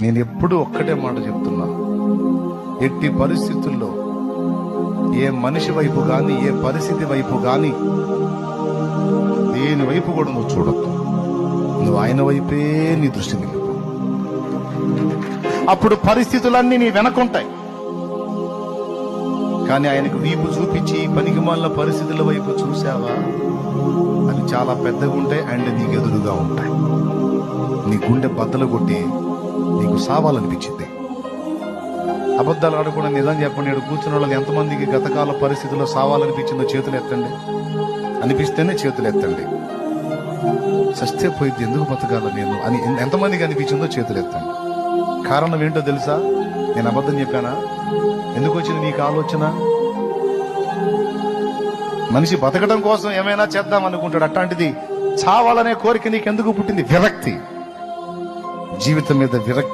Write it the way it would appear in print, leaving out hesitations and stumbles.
నేను ఎప్పుడూ ఒక్కటే మాట చెప్తున్నా, ఎట్టి పరిస్థితుల్లో ఏ మనిషి వైపు గాని, ఏ పరిస్థితి వైపు గాని, దేని వైపు కూడా నువ్వు చూడొద్దు. నువ్వు ఆయన వైపే నీ దృష్టి నిలుపు. అప్పుడు పరిస్థితులన్నీ నీ వెనకుంటాయి. కానీ ఆయనకు వీపు చూపించి పనికి మాలిన పరిస్థితుల వైపు చూసావా, అవి చాలా పెద్దగా ఉంటాయి అండ్ నీకు ఎదురుగా ఉంటాయి. నీ గుండె బద్దలు కొట్టి నీకు సావాలనిపించింది. అబద్ధాలు ఆడకుండా నిజం చెప్పండి. ఇక్కడ కూర్చున్న వాళ్ళకి ఎంతమందికి గతకాల పరిస్థితుల్లో సావాలనిపించిందో చేతులు ఎత్తండి. అనిపిస్తేనే చేతులు ఎత్తండి. సస్తే పోయింది, ఎందుకు బతకాల నేను అని ఎంతమందికి అనిపించిందో చేతులు ఎత్తండి. కారణం ఏంటో తెలుసా? నేను అబద్ధం చెప్పానా? ఎందుకు వచ్చింది నీకు ఆలోచన? మనిషి బతకడం కోసం ఏమైనా చేద్దాం అనుకుంటాడు. అట్లాంటిది చావాలనే కోరిక నీకెందుకు పుట్టింది? విరక్తి, జీవితం మీద విరక్తి.